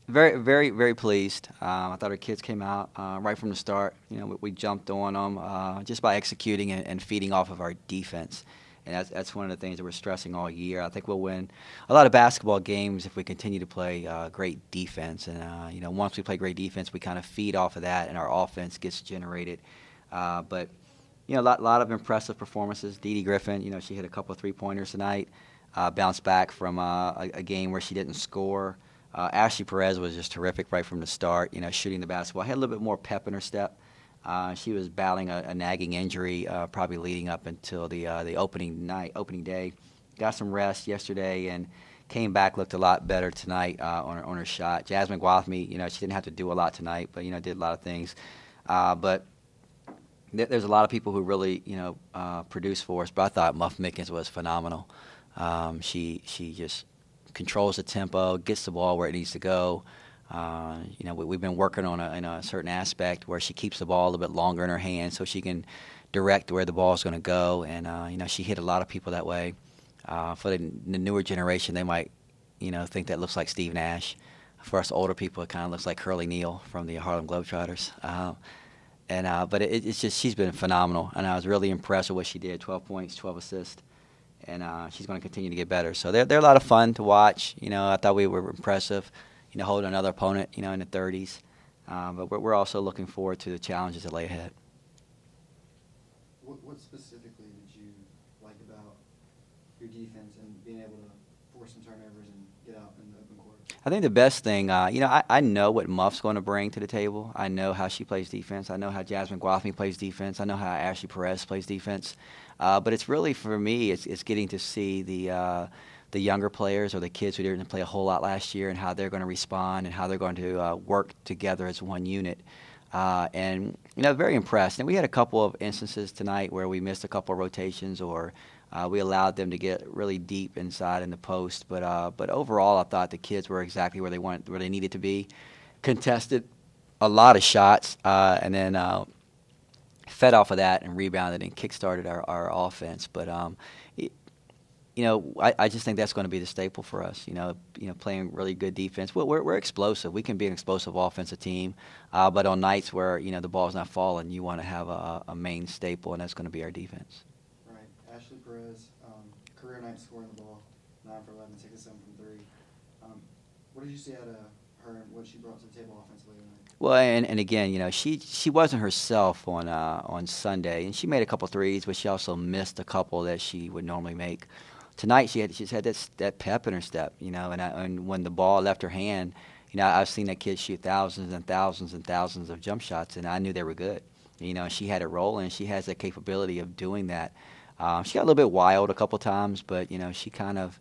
Very, very, very pleased. I thought our kids came out right from the start. We jumped on them just by executing and feeding off of our defense. And that's one of the things that we're stressing all year. I think we'll win a lot of basketball games if we continue to play great defense. And once we play great defense, we kind of feed off of that, and our offense gets generated. But a lot of impressive performances. Dee Dee Griffin, she hit a couple of three-pointers tonight. Bounced back from a game where she didn't score. Ashley Perez was just terrific right from the start, shooting the basketball. Had a little bit more pep in her step. She was battling a nagging injury, probably leading up until the opening day. Got some rest yesterday and came back, looked a lot better tonight on her shot. Jasmine Gwathmey, she didn't have to do a lot tonight, but did a lot of things. But there's a lot of people who really produce for us. But I thought Muff Mickens was phenomenal. She just controls the tempo, gets the ball where it needs to go. We've been working on in a certain aspect where she keeps the ball a little bit longer in her hand so she can direct where the ball is going to go. And she hit a lot of people that way. For the newer generation, they might think that looks like Steve Nash. For us older people, it kind of looks like Curly Neal from the Harlem Globetrotters. But it's just she's been phenomenal, and I was really impressed with what she did. 12 points, 12 assists. And she's going to continue to get better. So they're a lot of fun to watch. I thought we were impressive, holding another opponent, in the 30s. But we're also looking forward to the challenges that lay ahead. What specifically did you like about your defense and being able to force some turnovers and get out in the open court? I think the best thing, I know what Muff's going to bring to the table. I know how she plays defense. I know how Jasmine Gwathmey plays defense. I know how Ashley Perez plays defense. But it's really, for me, it's getting to see the younger players or the kids who didn't play a whole lot last year and how they're going to respond and how they're going to work together as one unit. Very impressed. And we had a couple of instances tonight where we missed a couple of rotations or we allowed them to get really deep inside in the post. But overall, I thought the kids were exactly where they needed to be. Contested a lot of shots and then fed off of that and rebounded and kickstarted our offense. But I just think that's going to be the staple for us. Playing really good defense. We're explosive. We can be an explosive offensive team. But on nights where the ball's not falling, you want to have a main staple, and that's going to be our defense. Right. Ashley Perez, career night scoring the ball, 9 for 11, 6 of 7 from 3. What did you see out of her and what she brought to the table offensively tonight? Well, and again, she wasn't herself on Sunday, and she made a couple threes, but she also missed a couple that she would normally make. Tonight she's had that pep in her step, and when the ball left her hand, I've seen that kid shoot thousands and thousands and thousands of jump shots, and I knew they were good. She had it rolling. She has the capability of doing that. She got a little bit wild a couple times, but she kind of.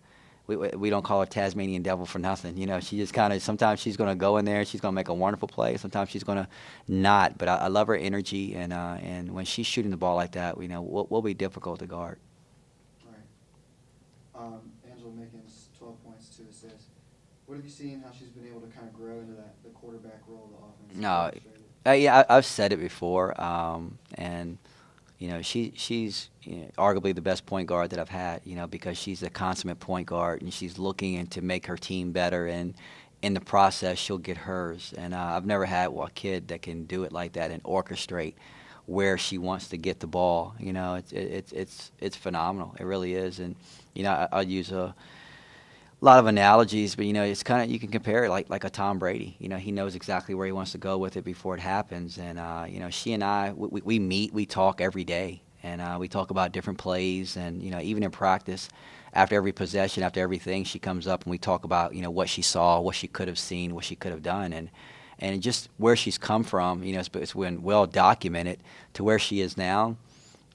We don't call her Tasmanian Devil for nothing. She just kind of, sometimes she's going to go in there, she's going to make a wonderful play. Sometimes she's going to not. But I love her energy, and when she's shooting the ball like that, we'll be difficult to guard. All right. Angela Mickens, 12 points, 2 assists. What have you seen how she's been able to kind of grow into the quarterback role of the offense? No, yeah, I've said it before, and she's arguably the best point guard that I've had, because she's a consummate point guard and she's looking to make her team better, and in the process she'll get hers. And I've never had a kid that can do it like that and orchestrate where she wants to get the ball. It's phenomenal. It really is. And I'll use a lot of analogies, but it's kind of, you can compare it like a Tom Brady. He knows exactly where he wants to go with it before it happens. And she and I, we meet, we talk every day, and we talk about different plays. And even in practice, after every possession, after everything, she comes up and we talk about what she saw, what she could have seen, what she could have done, and just where she's come from. It's been well documented to where she is now.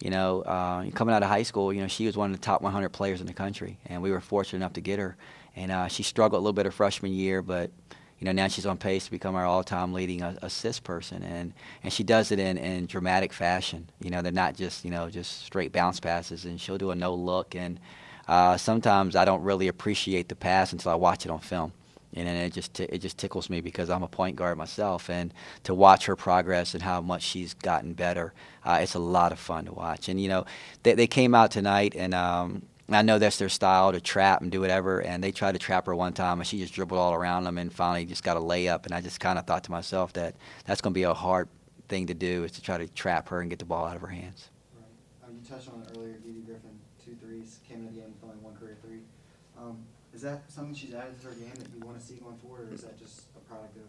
Coming out of high school, she was one of the top 100 players in the country, and we were fortunate enough to get her. And she struggled a little bit her freshman year, but now she's on pace to become our all-time leading assist person, and she does it in dramatic fashion. They're not just just straight bounce passes, and she'll do a no look. And sometimes I don't really appreciate the pass until I watch it on film. And it just tickles me because I'm a point guard myself, and to watch her progress and how much she's gotten better, it's a lot of fun to watch. And they came out tonight, and And I know that's their style to trap and do whatever. And they tried to trap her one time, and she just dribbled all around them and finally just got a layup. And I just kind of thought to myself that that's going to be a hard thing to do, is to try to trap her and get the ball out of her hands. Right. You touched on it earlier. Dee Griffin, 2 threes, came into the game with only 1 career 3. Is that something she's added to her game that you want to see going forward, or is that just a product of?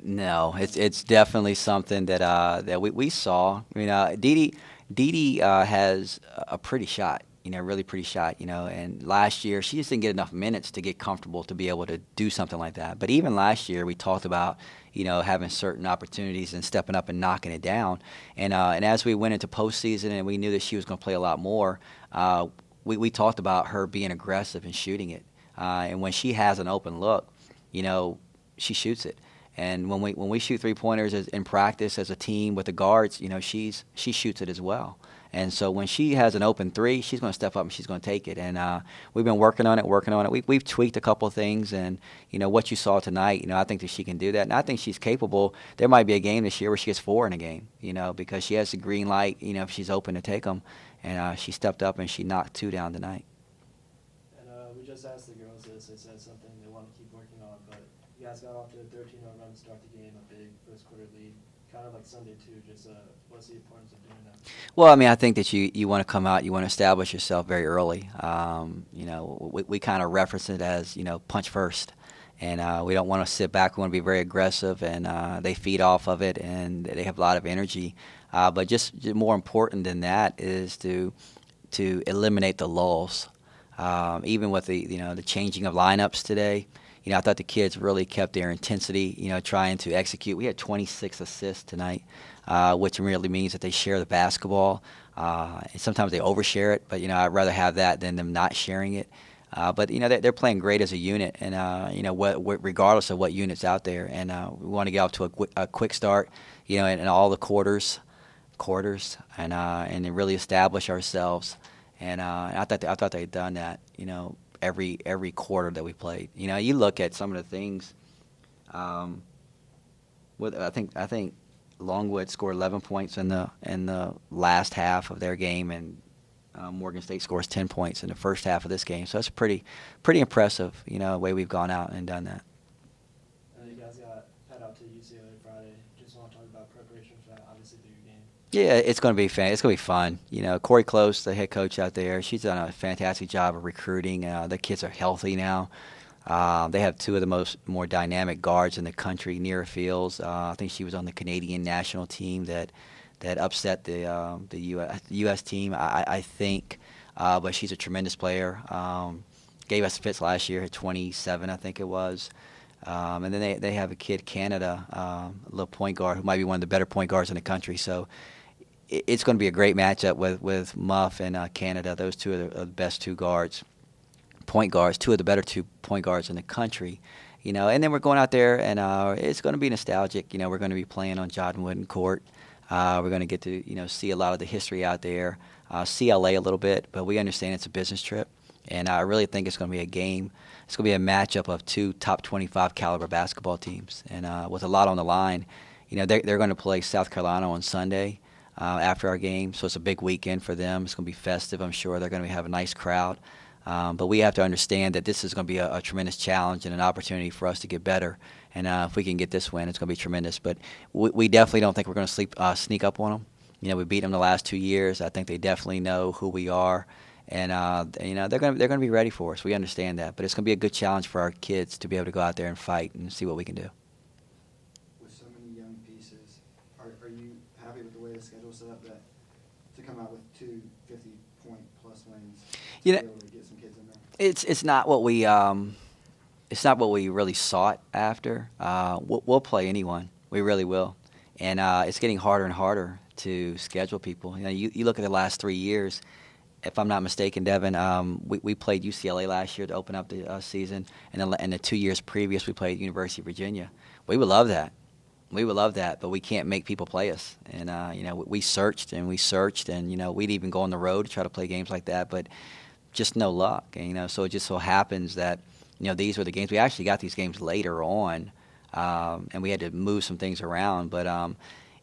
No, it's definitely something that we saw. Dee has a pretty shot, really pretty shot, And last year she just didn't get enough minutes to get comfortable to be able to do something like that. But even last year we talked about, having certain opportunities and stepping up and knocking it down. And as we went into postseason and we knew that she was going to play a lot more, we talked about her being aggressive and shooting it. And when she has an open look, she shoots it. And when we shoot 3-pointers in practice as a team with the guards, she shoots it as well. And so when she has an open 3, she's going to step up and she's going to take it. And we've been working on it. We've tweaked a couple of things, and what you saw tonight, I think that she can do that, and I think she's capable. There might be a game this year where she gets 4 in a game, because she has the green light, if she's open to take them. And she stepped up and she knocked 2 down tonight. And we just asked the girls this. They said something they want to keep working on, but you guys got off to a 13-0 run to start the game, a big first-quarter lead, kind of like Sunday too. Just what's the importance of doing that? Well, I think that you want to come out, you want to establish yourself very early. We kind of reference it as, punch first. And we don't want to sit back. We want to be very aggressive, and they feed off of it, and they have a lot of energy. But just more important than that is to eliminate the lulls. Even with the changing of lineups today, I thought the kids really kept their intensity, trying to execute. We had 26 assists tonight, which really means that they share the basketball. And sometimes they overshare it, but I'd rather have that than them not sharing it. But they're playing great as a unit, and regardless of what unit's out there, and we want to get off to a quick start, in all the quarters, and then really establish ourselves. And I thought they'd done that, every quarter that we played. You look at some of the things. I think Longwood scored 11 points in the last half of their game, and Morgan State scores 10 points in the first half of this game. So that's pretty impressive, the way we've gone out and done that. You guys got head out to UCLA Friday. Just want to talk about preparation for that, obviously through your game. Yeah, it's going to be It's going to be fun. Corey Close, the head coach out there, she's done a fantastic job of recruiting. The kids are healthy now. They have 2 of the more dynamic guards in the country, Neera Fields. I think she was on the Canadian national team that upset the U.S. team, I think. But she's a tremendous player. Gave us fits last year at 27, I think it was. And then they have a kid, Canada, a little point guard, who might be one of the better point guards in the country. So it's going to be a great matchup with Muff and Canada. Those 2 are the best 2 point guards, 2 of the better 2 point guards in the country. And then we're going out there, and it's going to be nostalgic. We're going to be playing on John Wooden Court. We're going to get to see a lot of the history out there, CLA a little bit, but we understand it's a business trip, and I really think it's going to be a game. It's going to be a matchup of 2 top 25 caliber basketball teams, and with a lot on the line. They're going to play South Carolina on Sunday after our game, so it's a big weekend for them. It's going to be festive, I'm sure. They're going to have a nice crowd. But we have to understand that this is going to be a tremendous challenge and an opportunity for us to get better. And if we can get this win, it's going to be tremendous. But we definitely don't think we're going to sneak up on them. We beat them the last 2 years. I think they definitely know who we are. And they're going to be ready for us. We understand that. But it's going to be a good challenge for our kids to be able to go out there and fight and see what we can do. With so many young pieces, are you happy with the way the schedule's set up, that to come out with 2 50-point-plus wins to be able to get some kids in there? It's not what we really sought after. We'll play anyone. We really will. And it's getting harder and harder to schedule people. You look at the last 3 years. If I'm not mistaken, Devin, we played UCLA last year to open up the season, and the 2 years previous we played University of Virginia. We would love that. But we can't make people play us. And we searched, and we'd even go on the road to try to play games like that, but just no luck. And, so it just so happens that these were the games. We actually got these games later on, and we had to move some things around. But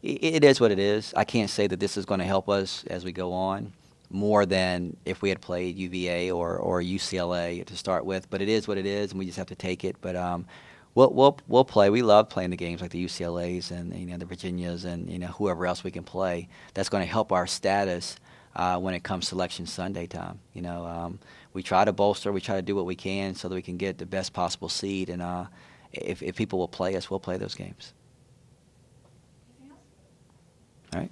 it is what it is. I can't say that this is going to help us as we go on. more than if we had played UVA or UCLA to start with. But it is what it is, and we just have to take it. But we'll play. We love playing the games like the UCLA's and the Virginias and whoever else we can play. That's going to help our status when it comes Selection Sunday time. We try to bolster. We try to do what we can so that we can get the best possible seed. And if people will play us, we'll play those games. Anything else? All right.